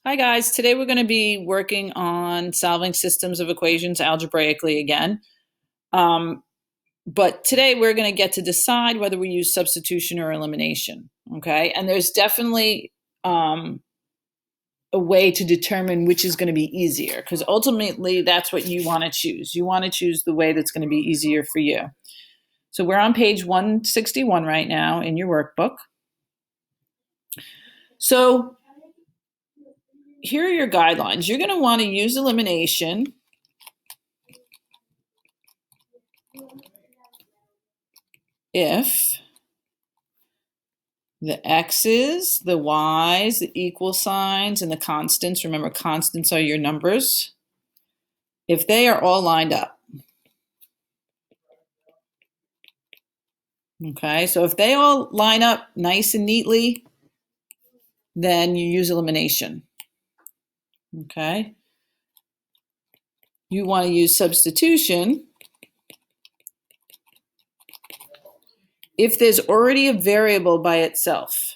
Hi guys, today we're going to be working on solving systems of equations algebraically again. But today we're going to get to decide whether we use substitution or elimination, okay? And there's definitely a way to determine which is going to be easier, because ultimately that's what you want to choose. You want to choose the way that's going to be easier for you. So we're on page 161 right now in your workbook. So here are your guidelines. You're going to want to use elimination if the x's, the y's, the equal signs, and the constants, remember constants are your numbers, if they are all lined up. Okay, so if they all line up nice and neatly, then you use elimination. Okay, you want to use substitution if there's already a variable by itself.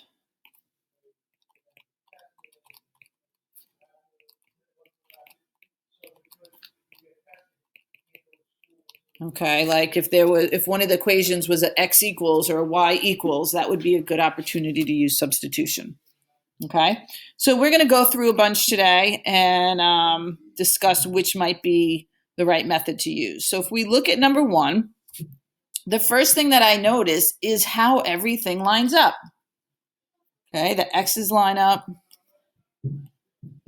Okay, like if one of the equations was an x equals or a y equals, that would be a good opportunity to use substitution. Okay, so we're going to go through a bunch today and discuss which might be the right method to use. So if we look at number one, the first thing that I notice is how everything lines up. Okay, the x's line up,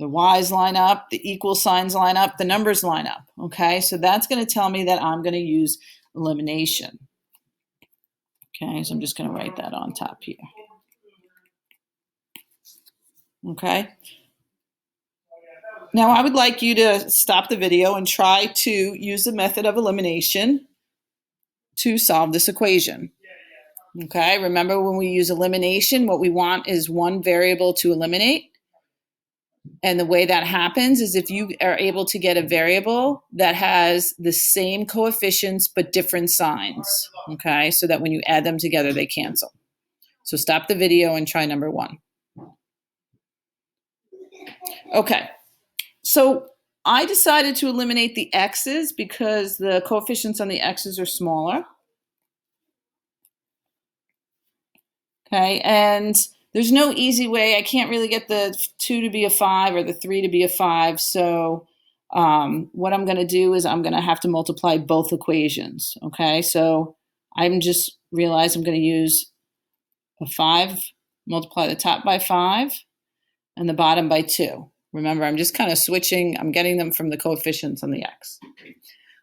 the y's line up, the equal signs line up, the numbers line up. Okay, so that's going to tell me that I'm going to use elimination. Okay, so I'm just going to write that on top here. Okay. Now I would like you to stop the video and try to use the method of elimination to solve this equation. Okay, remember when we use elimination, what we want is one variable to eliminate. And the way that happens is if you are able to get a variable that has the same coefficients but different signs. Okay, so that when you add them together, they cancel. So stop the video and try number one. Okay, so I decided to eliminate the x's because the coefficients on the x's are smaller. Okay, and there's no easy way. I can't really get the 2 to be a 5 or the 3 to be a 5. So what I'm going to do is I'm going to have to multiply both equations. Okay, so I'm just realized I'm going to use a 5, multiply the top by 5 and the bottom by 2. Remember, I'm just kind of switching. I'm getting them from the coefficients on the x.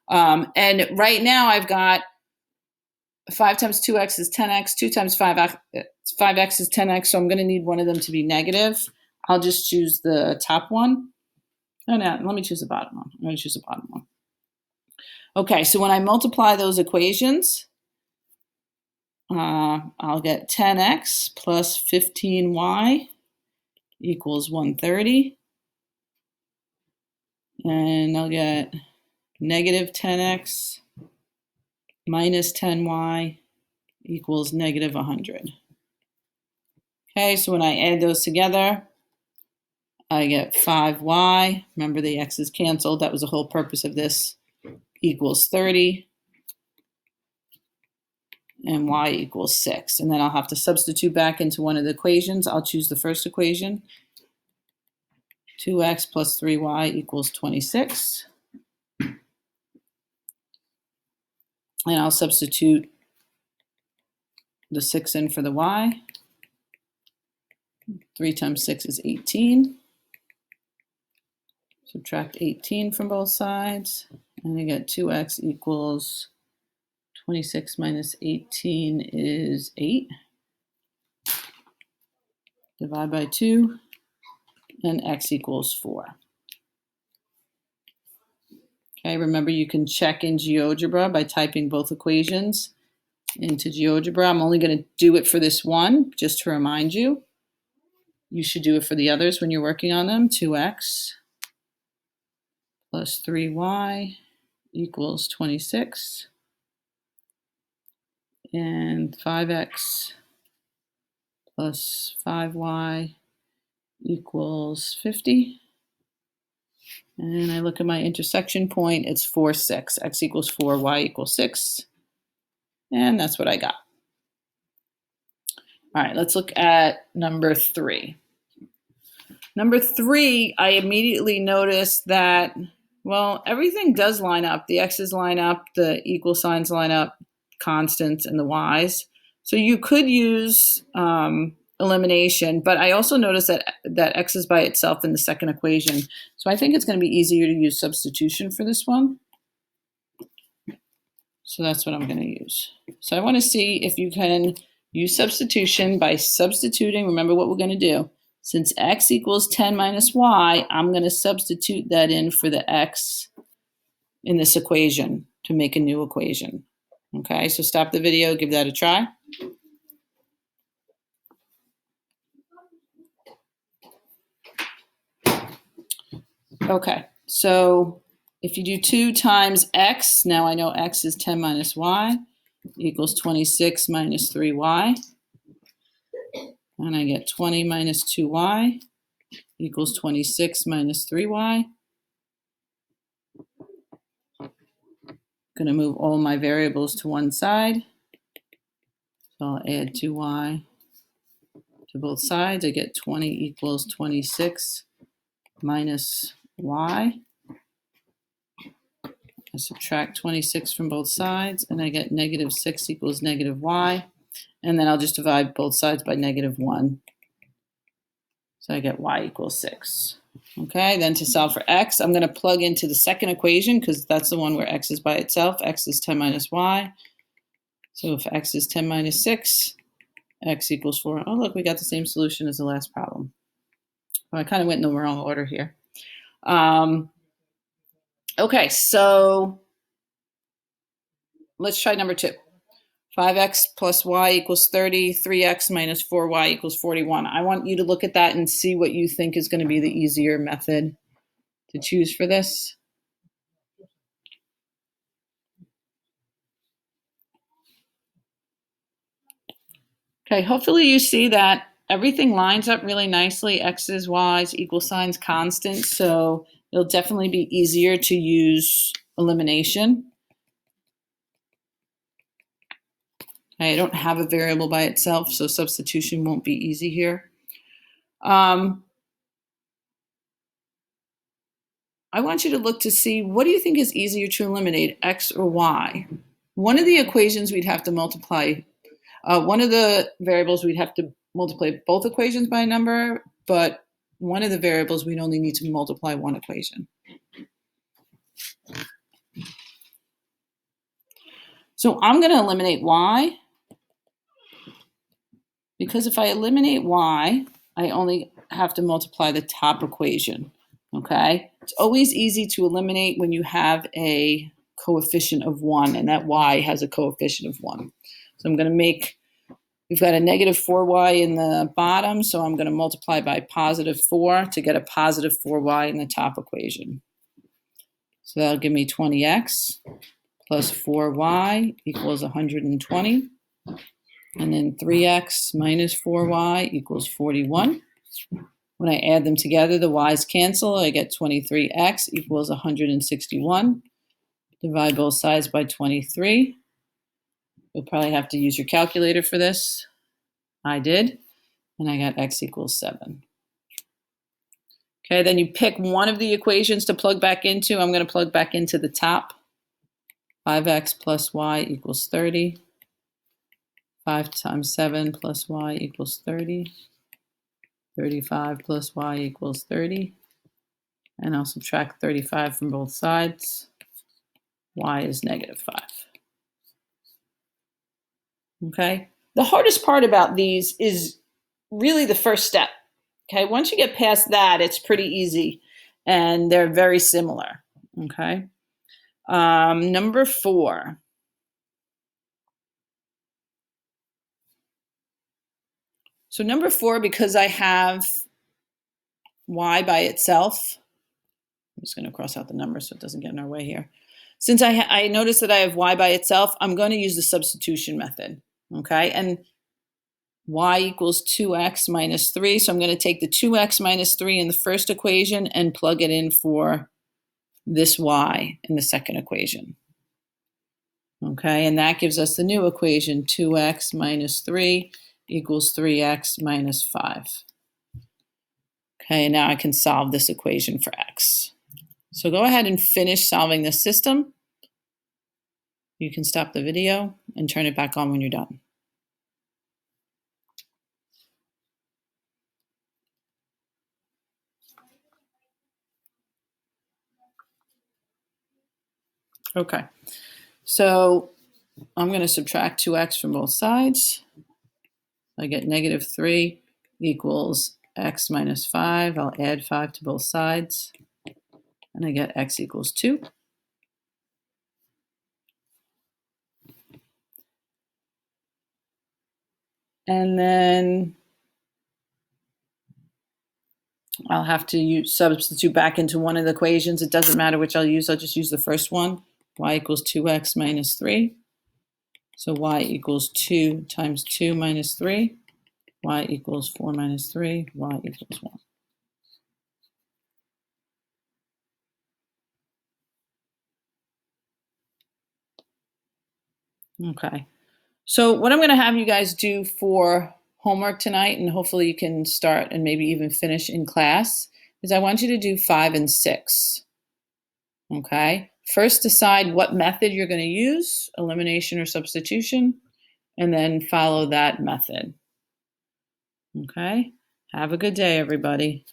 And right now I've got 5 times 2x is 10x, 2 times 5x is 10x, so I'm going to need one of them to be negative. I'll just choose the top one. Oh, no, let me choose the bottom one. I'm going to choose the bottom one. Okay, so when I multiply those equations, I'll get 10x plus 15y equals 130. And I'll get negative 10x minus 10y equals negative 100. Okay, so when I add those together, I get 5y. Remember, the x is canceled. That was the whole purpose of this. Equals 30. And y equals 6. And then I'll have to substitute back into one of the equations. I'll choose the first equation. 2x plus 3y equals 26. And I'll substitute the 6 in for the y. 3 times 6 is 18. Subtract 18 from both sides. And I get 2x equals 26 minus 18 is 8. Divide by 2. And x equals 4. Okay, remember you can check in GeoGebra by typing both equations into GeoGebra. I'm only going to do it for this one, just to remind you. You should do it for the others when you're working on them. 2x plus 3y equals 26. And 5x plus 5y equals 50. And I look at my intersection point, it's 4, 6. X equals 4, y equals 6. And that's what I got. All right, let's look at number 3. Number 3, I immediately noticed that, well, everything does line up. The x's line up, the equal signs line up, constants, and the y's. So you could use elimination, but I also noticed that x is by itself in the second equation. So I think it's going to be easier to use substitution for this one. So that's what I'm going to use. So I want to see if you can use substitution by substituting. Remember what we're going to do. Since x equals 10 minus y, I'm going to substitute that in for the x in this equation to make a new equation. Okay, so stop the video, give that a try. Okay, so if you do 2 times x, now I know x is 10 minus y, equals 26 minus 3y. And I get 20 minus 2y equals 26 minus 3y. Going to move all my variables to one side. So I'll add 2y to both sides. I get 20 equals 26 minus y. I subtract 26 from both sides, and I get negative 6 equals negative y. And then I'll just divide both sides by negative 1. So I get y equals 6. Okay, then to solve for x, I'm going to plug into the second equation because that's the one where x is by itself. X is 10 minus y. So if x is 10 minus 6, x equals 4. Oh, look, we got the same solution as the last problem. Well, I kind of went in the wrong order here. Okay, so let's try number 2. 5x plus y equals 30, 3x minus 4y equals 41. I want you to look at that and see what you think is going to be the easier method to choose for this. Okay, hopefully you see that everything lines up really nicely. X's, Y's, equal signs, constants. So it'll definitely be easier to use elimination. I don't have a variable by itself, so substitution won't be easy here. I want you to look to see, what do you think is easier to eliminate, x or y? One of the equations we'd have to multiply, one of the variables we'd have to multiply both equations by a number, but one of the variables we'd only need to multiply one equation. So I'm going to eliminate y, because if I eliminate y, I only have to multiply the top equation, okay? It's always easy to eliminate when you have a coefficient of 1, and that y has a coefficient of 1. So I'm going to make, we've got a negative 4y in the bottom, so I'm going to multiply by positive 4 to get a positive 4y in the top equation. So that'll give me 20x plus 4y equals 120. And then 3x minus 4y equals 41. When I add them together, the y's cancel. I get 23x equals 161. Divide both sides by 23. You'll probably have to use your calculator for this. I did. And I got x equals 7. Okay, then you pick one of the equations to plug back into. I'm going to plug back into the top. 5x plus y equals 30. 5 times 7 plus y equals 30. 35 plus y equals 30. And I'll subtract 35 from both sides. Y is negative 5. Okay? The hardest part about these is really the first step. Okay? Once you get past that, it's pretty easy. And they're very similar. Okay? Number 4. So number 4, because I have y by itself, I'm just going to cross out the number so it doesn't get in our way here. Since I notice that I have y by itself, I'm going to use the substitution method, okay? And y equals 2x minus 3. So I'm going to take the 2x minus 3 in the first equation and plug it in for this y in the second equation. Okay, and that gives us the new equation, 2x minus 3 equals 3x minus 5. Okay, now I can solve this equation for x. So go ahead and finish solving this system. You can stop the video and turn it back on when you're done. Okay, so I'm going to subtract 2x from both sides. I get negative 3 equals x minus 5. I'll add 5 to both sides. And I get x equals 2. And then I'll have to substitute back into one of the equations. It doesn't matter which I'll use. I'll just use the first one. Y equals 2x minus 3. So y equals 2 times 2 minus 3. Y equals 4 minus 3. Y equals 1. Okay. So what I'm going to have you guys do for homework tonight, and hopefully you can start and maybe even finish in class, is I want you to do 5 and 6. Okay? First decide what method you're going to use, elimination or substitution, and then follow that method. Okay? Have a good day, everybody.